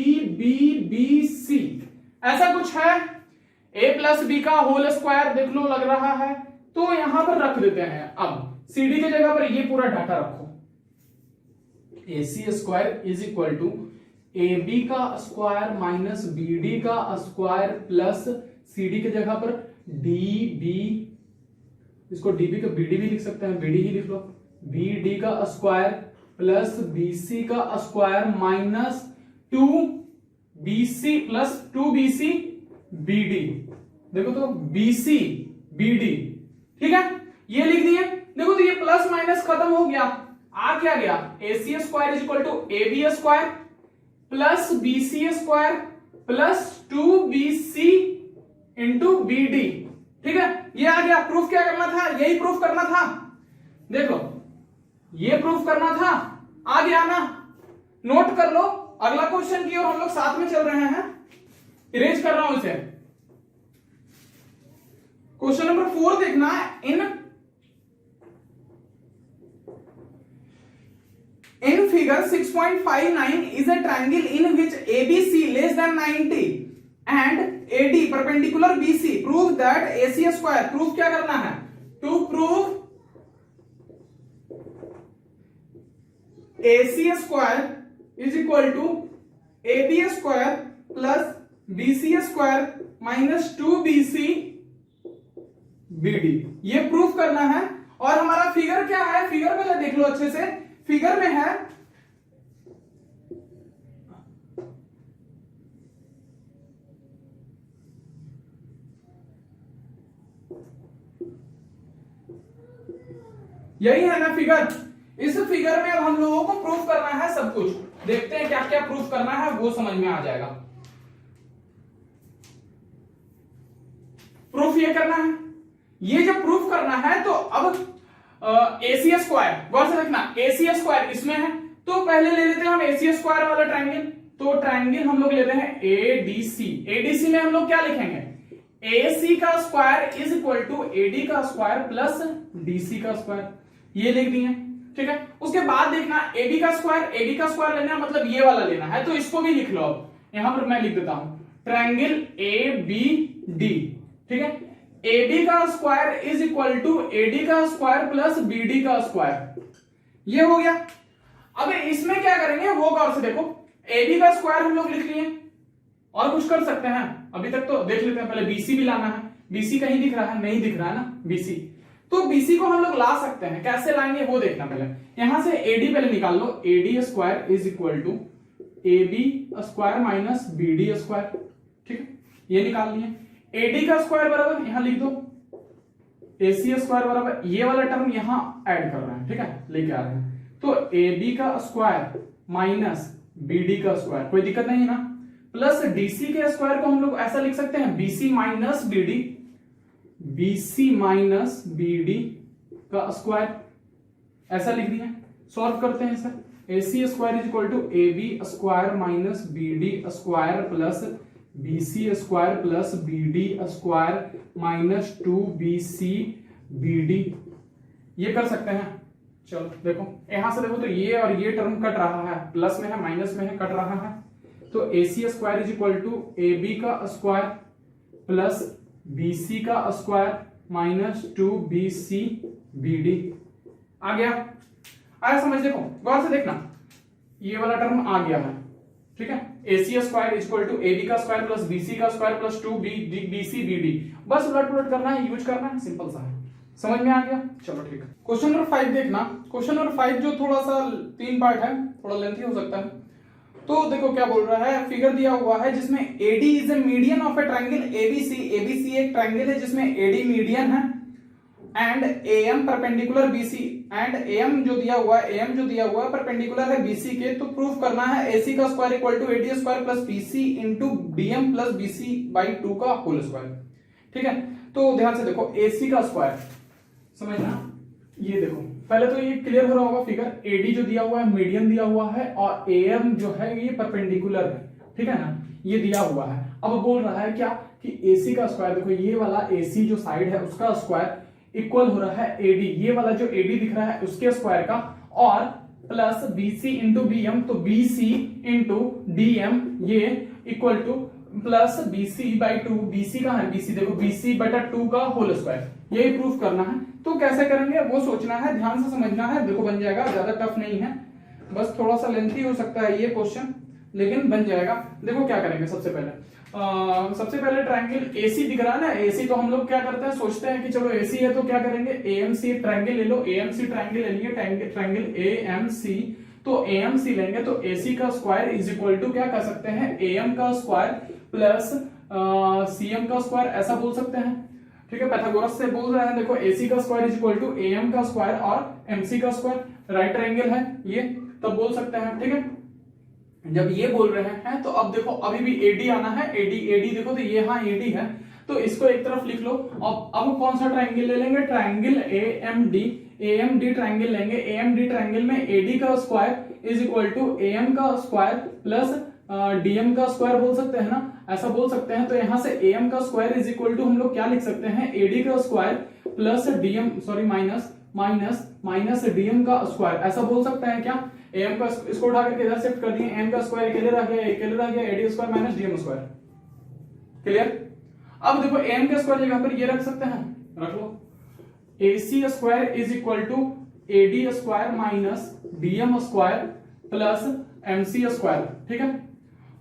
ऐसा कुछ है। A प्लस B का होल स्क्वायर देख लो लग रहा है, तो यहां पर रख देते हैं। अब CD की जगह पर ये पूरा डाटा रखो, AC square is equal to AB का स्क्वायर माइनस BD का स्क्वायर प्लस CD की जगह पर DB, इसको DB का BD भी लिख सकते हैं, BD ही लिख लो, BD का स्क्वायर प्लस BC का square minus 2BC plus 2BC BD, देखो तो BC BD, ठीक है, ये लिख दिए। देखो तो ये प्लस माइनस खत्म हो गया, आ क्या गया, AC square is equal to AB square plus BC square plus 2BC into BD, ठीक है, ये आ गया। प्रूफ क्या करना था, यही प्रूफ करना था, देखो ये प्रूफ करना था, आ गया ना। नोट कर लो, अगला क्वेश्चन की ओर हम लोग साथ में चल रहे हैं, इरेज कर रहा हूं इसे। क्वेश्चन नंबर 4 देखना है। In figure 6.59 is a triangle in which ABC less than 90 and AD perpendicular BC. Prove that AC square. Proof क्या करना है? To prove AC square is equal to AB square plus BC square minus 2BC BD. ये proof करना है। और हमारा figure क्या है, फिगर पहले देख लो अच्छे से। फिगर में है यही है ना फिगर। इस फिगर में अब हम लोगों को प्रूफ करना है सब कुछ। देखते हैं क्या क्या प्रूफ करना है, वो समझ में आ जाएगा। प्रूफ ये करना है, ये जब प्रूफ करना है तो अब AC स्क्वायर, गौर से देखना, AC स्क्वायर इसमें है तो पहले ले लेते हैं हम AC स्क्वायर वाला ट्रायंगल। तो ट्रायंगल हम लोग लेते हैं ADC। ADC में हम लोग क्या लिखेंगे, AC का square is equal to AD का स्क्वायर प्लस DC का स्क्वायर, ये लिख दिए, ठीक है। उसके बाद देखना AB का स्क्वायर लेना मतलब ये वाला लेना है, तो इसको भी लिख लो। यहां पर मैं लिख देता हूं ट्रायंगल ABD, ठीक है। AB का square is equal to AD का स्क्वायर प्लस BD का स्क्वायर, ये हो गया। अब इसमें क्या करेंगे वो गौर से देखो। AB का स्क्वायर हम लोग लिख लिए, और कुछ कर सकते हैं अभी तक तो देख लेते हैं। पहले BC भी लाना है, BC कहीं दिख रहा है, नहीं दिख रहा है ना BC, तो BC को हम लोग ला सकते हैं। कैसे लाएंगे वो देखना। पहले यहां से AD पहले निकाल लो, AD square is equal to AB square minus BD square, ठीक है, ये निकाल लिए। AD का स्क्वायर बराबर यहां लिख दो AC स्क्वायर बराबर, ये वाला टर्म यहां ऐड कर रहे हैं, ठीक है, लेके आ रहे हैं। तो AB का स्क्वायर माइनस BD का स्क्वायर, कोई दिक्कत नहीं ना, प्लस DC के स्क्वायर को हम लोग ऐसा लिख सकते हैं BC माइनस BD का स्क्वायर, ऐसा लिख दिया। सॉल्व करते हैं इसे। AC square is equal to AB square minus BD square plus BC square plus BD square minus 2BC BD, ये कर सकते हैं। चलो देखो यहां से देखो तो ये और ये टर्म कट रहा है, प्लस में है माइनस में है, कट रहा है। तो AC square is equal to AB का स्क्वायर प्लस BC का स्क्वायर माइनस 2BC BD आ गया। आया समझ, देखो गौर से देखना, ये वाला टर्म आ गया है, ठीक है। AC square is equal to AB का स्क्वायर प्लस BC का स्क्वायर प्लस 2BC BD, बस उलट पुलट करना है, यूज करना है, सिंपल सा है। समझ में आ गया, चलो ठीक है। क्वेश्चन नंबर 5 देखना। क्वेश्चन नंबर 5 जो थोड़ा सा 3 पार्ट है, थोड़ा लेंथी हो सकता है। तो देखो क्या बोल रहा है, फिगर दिया हुआ है जिसमें AD is a median of A triangle ABC। ABC एक ट्रायंगल है जिसमें AD मीडियन है and AM perpendicular BC and AM जो दिया हुआ है परपेंडिकुलर है BC के, तो प्रूफ करना है AC का square equal to AD square plus BC into DM plus BC by 2 का होल स्क्वायर। ठीक है, तो ध्यान से देखो AC का स्क्वायर समझना, ये देखो पहले तो ये क्लियर हो रहा होगा फिगर, AD जो दिया हुआ है मीडियन दिया हुआ है और AM जो है ये परपेंडिकुलर है, ठीक है ना, ये दिया हुआ है। अब बोल रहा है क्या कि AC का स्क्वायर, देखो ये वाला AC जो साइड है उसका स्क्वायर इक्वल हो रहा है AD, ये वाला जो AD दिख रहा है उसके स्क्वायर का, और प्लस BC इंटू BM, तो BC इंटू DM ये equal two plus BC by 2, BC का है BC, देखो BC बटा 2 का होल स्क्वायर, यही प्रूफ करना है। तो कैसे करेंगे वो सोचना है, ध्यान से समझना है, देखो बन जाएगा, ज्यादा टफ नहीं है, बस थोड़ा सा लेंथी हो सकता है ये क्वेश्चन, लेकिन बन जाएगा। देखो क्या करेंगे, सबसे पहले ट्रायंगल AC दिख रहा है ना, AC तो हम लोग क्या करते हैं, सोचते हैं कि चलो AC है तो क्या करेंगे, AMC ट्रायंगल ले लो, AMC ट्रायंगल ले लिए, ट्रायंगल AMC, तो AMC लेंगे तो AC का स्क्वायर इज इक्वल टू क्या कर सकते हैं, AM का स्क्वायर प्लस CM का स्क्वायर, ऐसा बोल सकते हैं। ठीक है, पाइथागोरस से बोल रहे हैं, देखो AC का square is equal to AM का स्क्वायर और MC का स्क्वायर, राइट ट्रायंगल है ये, तब बोल सकते हैं। ठीक है, जब ये बोल रहे हैं तो अब देखो अभी भी AD आना है, AD देखो तो ये हाँ AD है, तो इसको एक तरफ लिख लो। अब कौन सा ट्रायंगल ले लेंगे, ट्रायंगल AMD ट्रायंगल लेंगे, AMD ट्रायंगल में AD का square is equal to AM का स्क्वायर प्लस DM का स्क्वायर बोल सकते हैं ना, ऐसा बोल सकते हैं। तो यहां से AM का स्क्वायर इज इक्वल टू हम लोग क्या लिख सकते हैं, AD का स्क्वायर प्लस माइनस DM का स्क्वायर, ऐसा बोल सकते हैं क्या। AM का इसको उठा करके इधर शिफ्ट कर दिए, M का स्क्वायर अकेले रह गया, AD square minus DM square, clear. अब देखो AM के स्क्वायर जगह पर ये रख सकते हैं, रख लो, AC square is equal to AD square minus DM square plus MC square. ठीक है,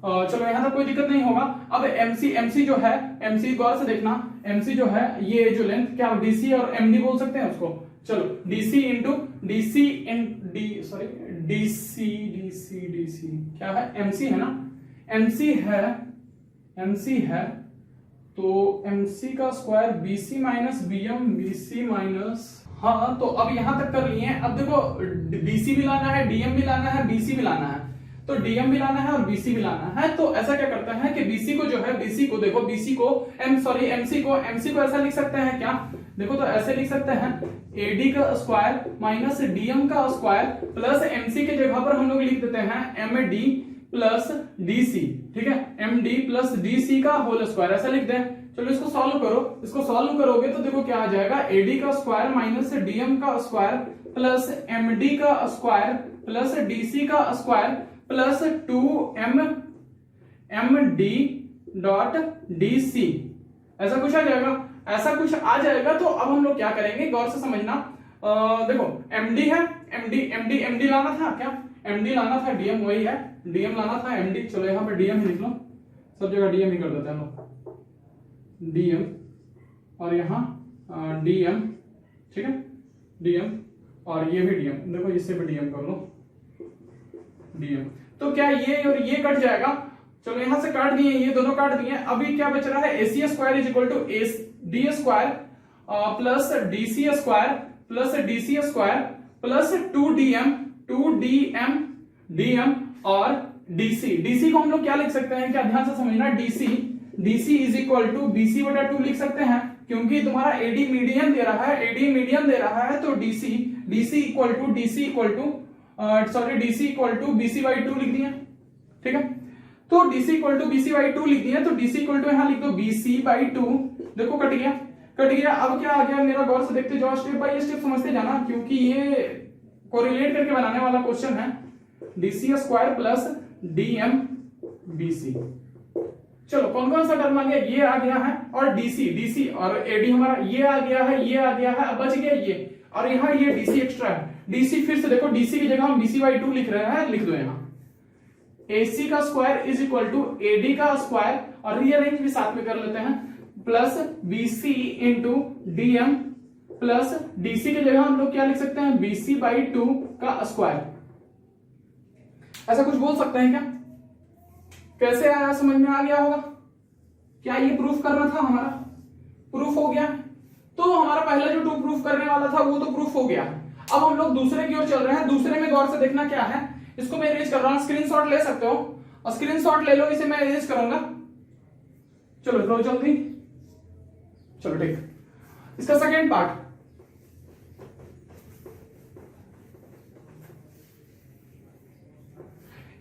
चलो यहां तक कोई दिक्कत नहीं होगा। अब MC जो है, MC गौर से देखना, MC जो है ये जो लेंथ क्या DC और MD बोल सकते हैं उसको, चलो DC इंटू DC क्या है, MC है ना, MC है तो MC का स्क्वायर BC माइनस BM, हाँ तो अब यहां तक कर लिए। अब देखो DC भी लाना है, DM भी लाना है, BC भी लाना है, तो DM भी लाना है और BC भी लाना है। तो ऐसा क्या करते हैं कि BC को जो है, MC को ऐसा लिख सकते हैं क्या, देखो तो ऐसे लिख सकते हैं AD का स्क्वायर माइनस DM का स्क्वायर प्लस MC के जगह पर हम लोग लिख देते हैं MD प्लस DC। ठीक है, MD प्लस DC का होल स्क्वायर, ऐसा लिख दें। चलो इसको सॉल्व करो, इसको सॉल्व करोगे तो देखो क्या आ जाएगा, AD का स्क्वायर माइनस DM का स्क्वायर प्लस MD का स्क्वायर प्लस DC का square plus 2MD dot DC, ऐसा कुछ आ जाएगा, ऐसा कुछ आ जाएगा। तो अब हम लोग क्या करेंगे, गौर से समझना, देखो MD है, MD लाना था क्या, MD लाना था, DM वही है, DM लाना था MD, चलो यहाँ पे DM ही लिख लो, सब जगह DM ही कर देते हैं हम लोग, DM और यहाँ DM, ठीक है, DM और ये भी DM, देखो इससे भी DM कर लो, DM, तो क्या ये और ये कट जाएगा, चलो यहां से काट दिए, ये दोनों काट दिए। अभी क्या बच रहा है, AC square is equal to AD square plus DC square plus DC square plus 2DM और DC को हम लोग क्या लिख सकते हैं, क्या ध्यान से समझना, DC is equal to BC बटा 2 लिख सकते हैं, क्योंकि तुम्हारा AD मीडियन दे रहा है, तो DC equal to BC by 2 लिख दिया। ठीक है, तो DC equal to BC by 2 लिख दिया, तो DC इक्वल टू यहां लिख दो BC बाई 2, देखो कट गया। अब क्या आ गया मेरा, गौर से देखते जाओ, स्टेप बाय स्टेप समझते जाना, क्योंकि ये कोरिलेट करके बनाने वाला क्वेश्चन है। DC square plus DM BC, चलो कौन सा टर्म आ गया, ये आ गया है, और DC और AD हमारा ये आ गया है, अब बच गया ये, और यहाँ ये DC एक्स्ट्रा है। DC फिर से देखो, DC की जगह हम BC बाई 2 लिख रहे हैं, लिख दो यहाँ AC का square is equal to AD का स्क्वायर, और रीअरेंज भी साथ में कर लेते हैं, plus BC into DM plus DC की जगह हम लोग क्या लिख सकते हैं, BC बाई 2 का स्क्वायर, ऐसा कुछ बोल सकते हैं क्या। कैसे आया, समझ में आ गया होगा, क्या ये प्रूफ करना था हमारा, प्रूफ हो गया। तो हमारा पहला जो टू प्रूफ करने वाला था वो तो प्रूफ हो गया। अब हम लोग दूसरे की ओर चल रहे हैं। दूसरे में गौर से देखना क्या है, इसको मैं इरेज कर रहा हूं, स्क्रीनशॉट ले सकते हो और स्क्रीनशॉट ले लो, इसे मैं इरेज करूंगा। चलो लो जल्दी, चलो ठीक। इसका सेकेंड पार्ट,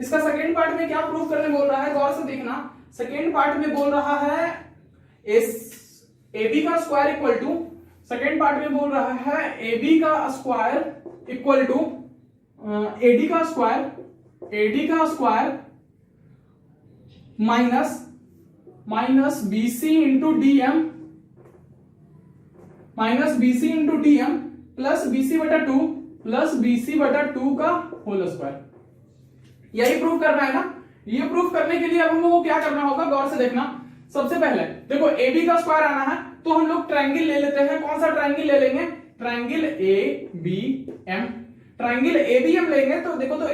इसका सेकेंड पार्ट में क्या प्रूफ करने बोल रहा है, गौर से देखना। सेकेंड पार्ट में बोल रहा है AB का square equal to, second part में बोल रहा है AB का स्क्वायर इक्वल टू AD का square minus BC into DM plus BC बटा 2 का होल स्क्वायर। यही प्रूफ करना है ना। ये प्रूफ करने के लिए अब हम लोग को क्या करना होगा, गौर से देखना। सबसे पहले देखो AB का स्क्वायर आना है तो हम लोग ट्रायंगल ले लेते हैं। कौन सा ट्रायंगल ले लेंगे, ट्रायंगल ABM। ट्रायंगल ABM लेंगे तो देखो, तो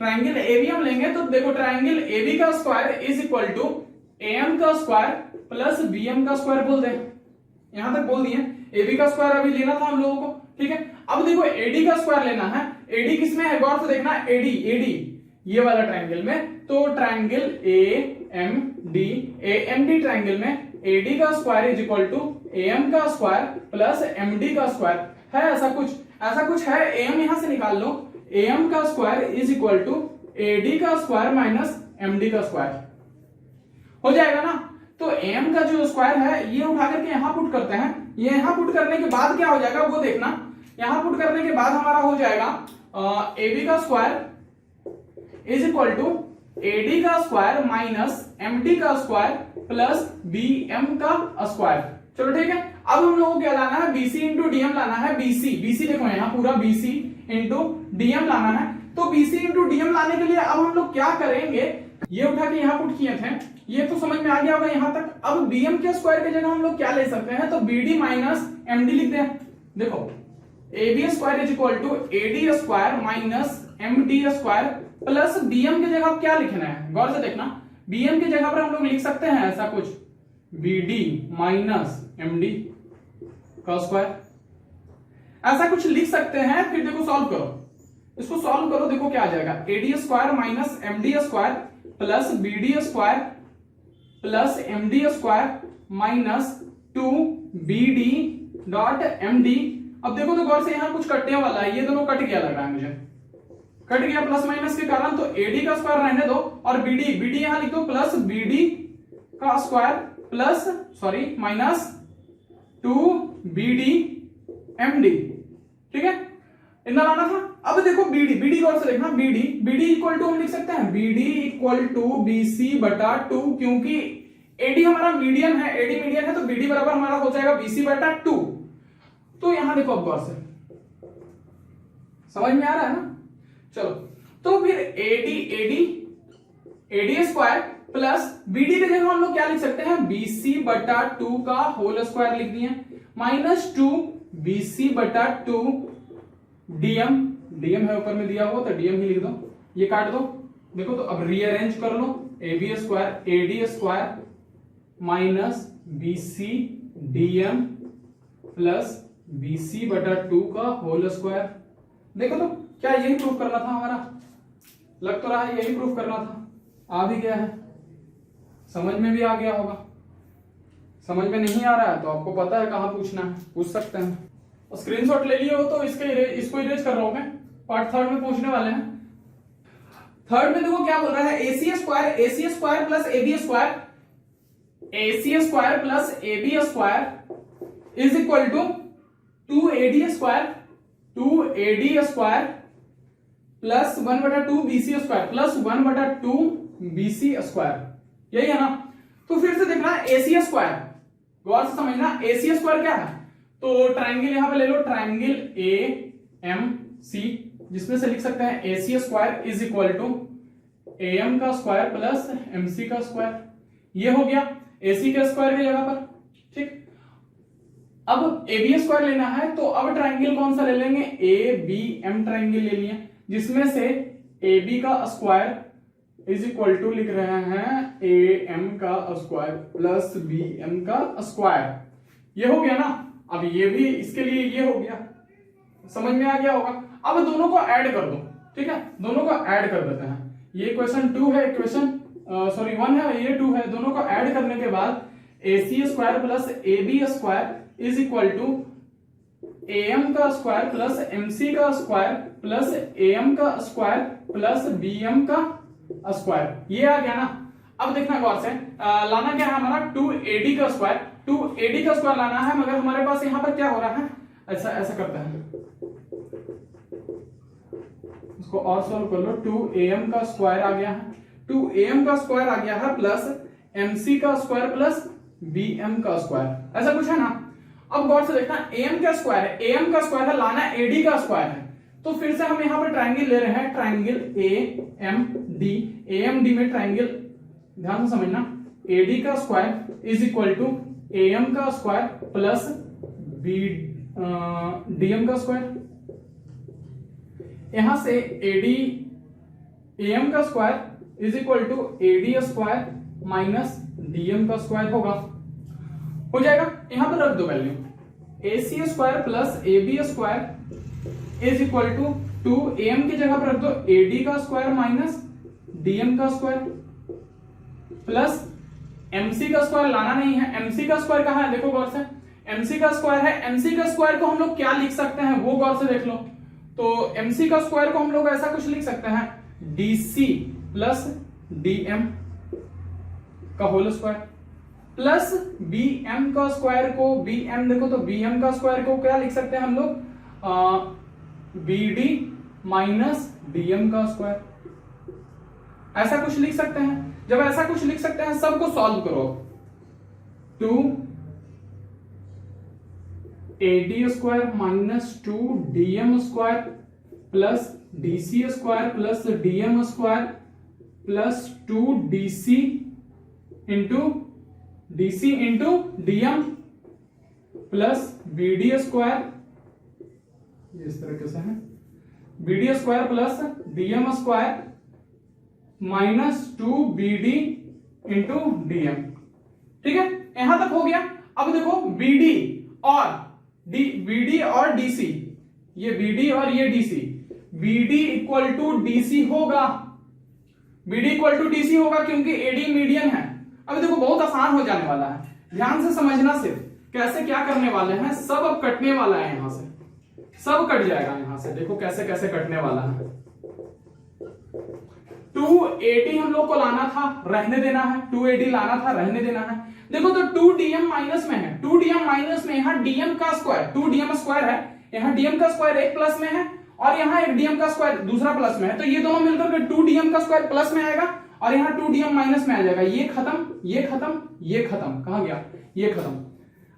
ट्रायंगल ABM लेंगे तो देखो, ट्रायंगल AB का square is equal to AM का स्क्वायर प्लस BM का स्क्वायर बोल दे। यहां तक बोल दिए। AB का स्क्वायर अभी लेना था हम लोगों को, ठीक है। अब देखो AD का स्क्वायर लेना है। AD किसमें है, गौर से देखना, AD ये वाला ट्रायंगल में। तो ट्रायंगल AMD ट्रायंगल में AD का square is equal to AM का स्क्वायर प्लस MD का स्क्वायर है। ऐसा कुछ है। AM यहां से निकाल लो, AM का square is equal to AD का स्क्वायर माइनस MD का स्क्वायर हो जाएगा ना। तो AM का जो स्क्वायर है ये उठा करके यहां पुट करते हैं। ये यहां पुट करने के बाद क्या हो जाएगा वो देखना। यहां पुट करने के बाद हमारा हो जाएगा AB का square is equal to AD का स्क्वायर माइनस MD का स्क्वायर प्लस BM का स्क्वायर। चलो ठीक है। अब हम लोगों को क्या लाना है, BC इंटू DM लाना है। BC देखो यहाँ पूरा BC इंटू DM लाना है। तो BC इंटू DM लाने के लिए अब हम लोग क्या करेंगे, ये उठा के यहाँ पुट किए थे, ये तो समझ में आ गया होगा यहाँ तक। अब BM के स्क्वायर की जगह हम लोग क्या ले सकते हैं, तो BD माइनस MD लिख दें। देखो AB square is equal to AD square minus MD square plus BM की जगह क्या लिखना है, गौर से देखना। BM की जगह पर हम लोग लिख सकते हैं ऐसा कुछ, BD माइनस MD का स्क्वायर, ऐसा कुछ लिख सकते हैं। फिर देखो सॉल्व करो, इसको सॉल्व करो, देखो क्या आ जाएगा। AD square minus MD square plus BD square plus MD square minus 2BD dot MD। अब देखो तो गौर से यहां कुछ कटने वाला है, ये दोनों कट गया लग रहा है मुझे, कट गया प्लस माइनस के कारण। तो AD का स्क्वायर रहने दो और BD यहां लिख दो प्लस BD का square plus minus 2BD MD, ठीक है। इतना लाना था। अब देखो BD गौर से देखना, BD इक्वल टू हम लिख सकते हैं BD इक्वल टू BC बटा 2, क्योंकि AD हमारा मीडियन है, AD मीडियन है तो BD बराबर हमारा हो जाएगा BC बटा 2। तो यहां देखो अब गौर से, समझ में आ रहा है ना। चलो तो फिर AD स्क्वायर प्लस BD की जगह हम लोग क्या लिख सकते हैं, BC बटा 2 का होल स्क्वायर लिख दिए माइनस 2 BC बटा 2 DM है ऊपर में दिया हुआ तो DM ही लिख दो, ये काट दो। देखो तो अब रीअरेंज कर लो, AB square AD square minus BC DM plus BC बटा 2 का होल स्क्वायर। देखो तो क्या यही प्रूफ करना था हमारा, लग तो रहा है यही प्रूफ करना था। आ भी गया है, समझ में भी आ गया होगा। समझ में नहीं आ रहा है तो आपको पता है कहां पूछना है, पूछ सकते हैं। स्क्रीनशॉट ले लिए हो तो इसको इरेज कर रहा हूं मैं। पार्ट थर्ड में पूछने वाले हैं। थर्ड में देखो क्या बोल रहा है, AC square plus AB square is equal to 2AD square plus 1/2 BC square plus 1/2 BC square, यही है ना। तो फिर से देखना AC स्क्वायर, गौर से समझना AC स्क्वायर क्या है। तो ट्रायंगल यहां पे ले लो, ट्रायंगल AMC, जिसमें से लिख सकते हैं AC square is equal to AM का स्क्वायर प्लस MC का स्क्वायर। ये हो गया AC के स्क्वायर की जगह पर, ठीक। अब AB स्क्वायर लेना है तो अब ट्रायंगल कौन सा ले लेंगे, ABM ट्रायंगल ले लिया, जिसमें से AB का स्क्वायर इज इक्वल टू लिख रहे हैं ए एम का स्क्वायर प्लस बी एम का स्क्वायर। ये हो गया ना। अब ये भी इसके लिए ये हो गया, समझ में आ गया होगा। अब दोनों को ऐड कर दो, ठीक है, दोनों को ऐड कर देते हैं। ये इक्वेशन 2 है, इक्वेशन 1 है, ये 2 है। दोनों को ऐड करने के बाद A C square plus A B square is equal to A M का स्क्वायर प्लस एम सी का स्क्वायर प्लस ए एम का स्क्वायर प्लस बी एम का स्क्वायर। ये आ गया ना। अब देखना गौर से, लाना क्या है हमारा 2AD का स्क्वायर। 2AD का स्क्वायर लाना है, मगर हमारे पास यहां पर क्या हो रहा है, ऐसा करते हैं, इसको और सॉल्व कर लो। 2AM का स्क्वायर आ गया है, 2AM का स्क्वायर आ गया है प्लस MC का स्क्वायर प्लस BM का स्क्वायर, ऐसा कुछ है ना। अब गौर से देखना, AM का स्क्वायर है, AM का स्क्वायर है, लाना AD का स्क्वायर है। तो फिर से हम यहां पर ट्राइंगल ले रहे हैं, ट्राइंगल AMD। AMD में ट्राइंगल, ध्यान से समझना, AD का square is equal to AM का स्क्वायर प्लस DM का स्क्वायर। यहां से AM का square is equal to AD square minus DM का स्क्वायर होगा, हो जाएगा। यहां पर रख दो value, AC square plus AB square is equal to 2AM की जगह पर रख दो AD का स्क्वायर माइनस DM का स्क्वायर प्लस MC का स्क्वायर लाना नहीं है। MC का स्क्वायर कहां है, देखो गौर से, MC का स्क्वायर है। MC का स्क्वायर को हम लोग क्या लिख सकते हैं वो गौर से देख लो। तो MC का स्क्वायर को हम लोग ऐसा कुछ लिख सकते हैं, DC प्लस DM का होल स्क्वायर प्लस BM का स्क्वायर को, BM देखो तो BM का स्क्वायर को क्या लिख सकते हैं हम लोग, BD माइनस DM का स्क्वायर, ऐसा कुछ लिख सकते हैं। जब ऐसा कुछ लिख सकते हैं, सबको सॉल्व करो। 2AD square minus 2DM square plus DC square plus DM square plus 2DC into DM plus BD square, इस तरह से है, BD square plus DM square minus 2BD into DM। ठीक है, यहां तक हो गया। अब देखो BD और DC, ये BD और ये DC, BD equal to DC होगा, BD इक्वल टू DC होगा क्योंकि AD मीडियन है। अब देखो बहुत आसान हो जाने वाला है, ध्यान से समझना। सिर्फ कैसे क्या करने वाले हैं, सब अब कटने वाला है, यहां से सब कट जाएगा। यहां से देखो कैसे कैसे कटने वाला है। 2AD हम लोग को लाना था, रहने देना है, 2AD लाना था, रहने देना है। देखो तो 2DM माइनस में है, 2DM माइनस में, यहाँ DM का स्क्वायर, 2DM स्क्वायर है, यहाँ DM का स्क्वायर एक प्लस में है और यहाँ एक DM का स्क्वायर दूसरा प्लस में है। तो ये दोनों मिलकर के 2DM का स्क्वायर प्लस में आएगा और यहाँ 2DM माइनस में आ जाएगा। ये खत्म, ये खत्म, ये खत्म, कहां गया, ये खत्म।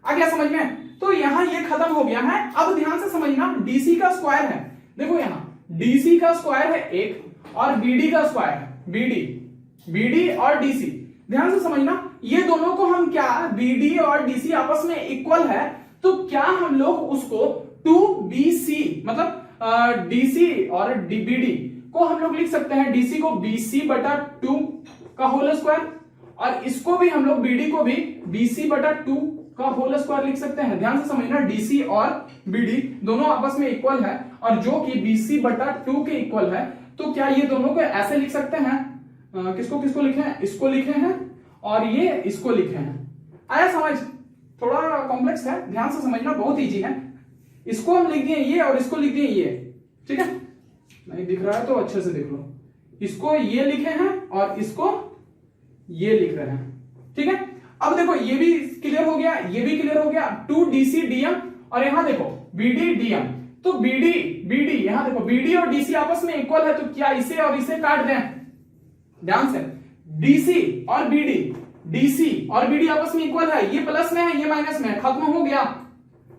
आ गया समझ में। तो यहाँ ये खत्म हो गया है। अब ध्यान से समझना, DC का स्क्वायर है, देखो यहाँ DC का स्क्वायर है एक और BD का स्क्वायर है, BD और DC। ध्यान से समझना, ये दोनों को हम क्या, BD और DC आपस में इक्वल है, तो क्या हम लोग उसको 2BC मतलब DC और BD को हम लोग लिख सकते हैं, DC को BC बटा 2 का होल स्क्वायर और इसको भी हम लोग BD को भी BC बटा 2 का होल स्क्वायर लिख सकते हैं। ध्यान से समझना, DC और BD दोनों आपस में इक्वल है और जो कि BC बटा 2 के इक्वल है, तो क्या ये दोनों को ऐसे लिख सकते हैं, किसको किसको लिखे हैं, इसको लिखे हैं और ये इसको लिखे हैं। आया समझ, थोड़ा कॉम्प्लेक्स है, ध्यान से समझना, बहुत इजी है। इसको हम लिख दिए ये और इसको लिख दिए ये, ठीक है, नहीं दिख रहा है तो अच्छे से देख लो। इसको ये लिखे हैं और इसको ये लिख रहे हैं, ठीक है। अब देखो ये भी क्लियर हो गया, ये भी क्लियर हो गया। 2DC DM और यहां देखो BD DM, तो BD यहां देखो BD और DC आपस में इक्वल है, तो क्या इसे और इसे काट दें, ध्यान से। DC और BD आपस में इक्वल है, ये प्लस में है, ये माइनस में है, खत्म हो गया,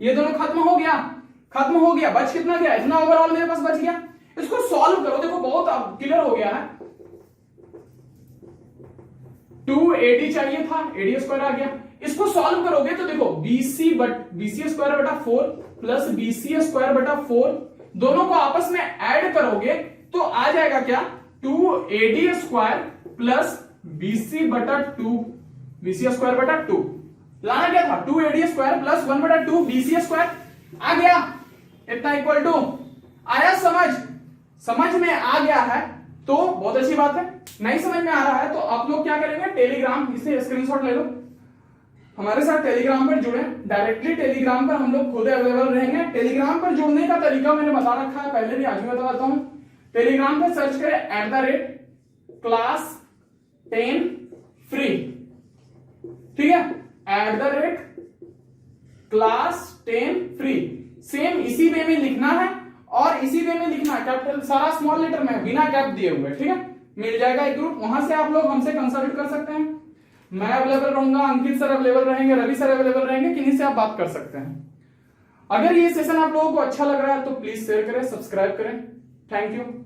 ये दोनों खत्म हो गया। बच कितना गया, इतना ओवरऑल मेरे पास बच गया। इसको सॉल्व करो, देखो बहुत क्लियर हो गया है। 2AD चाहिए था, AD स्क्वायर आ गया। इसको सॉल्व करोगे तो देखो BC स्क्वायर बटा 4 प्लस BC स्क्वायर बटा 4 दोनों को आपस में ऐड करोगे तो आ जाएगा क्या, 2AD² प्लस BC/2 लाना क्या था 2AD² प्लस 1/2 BC² आ गया, इतना इक्वल टू आया। समझ में आ गया है तो बहुत अच्छी बात है, नहीं समझ में आ रहा है तो आप लोग क्या करेंगे, टेलीग्राम, इसे स्क्रीनशॉट ले लो, हमारे साथ टेलीग्राम पर जुड़े। डायरेक्टली टेलीग्राम पर हम लोग खुद अवेलेबल रहेंगे। टेलीग्राम पर जुड़ने का तरीका मैंने बता रखा है पहले भी, आज भी बताता हूं। टेलीग्राम पर सर्च करें @class 10 फ्री, ठीक है, @class 10 फ्री। सेम इसी वे में लिखना है और इसी वे में लिखना है, कैपिटल सारा स्मॉल लेटर में बिना गैप दिए हुए, ठीक है। मिल जाएगा एक ग्रुप, वहां से आप लोग हमसे कंसल्ट कर सकते हैं। मैं अवेलेबल रहूंगा, अंकित सर अवेलेबल रहेंगे, रवि सर अवेलेबल रहेंगे, किन्हीं से आप बात कर सकते हैं। अगर ये सेशन आप लोगों को अच्छा लग रहा है तो प्लीज शेयर करें, सब्सक्राइब करें। Thank you.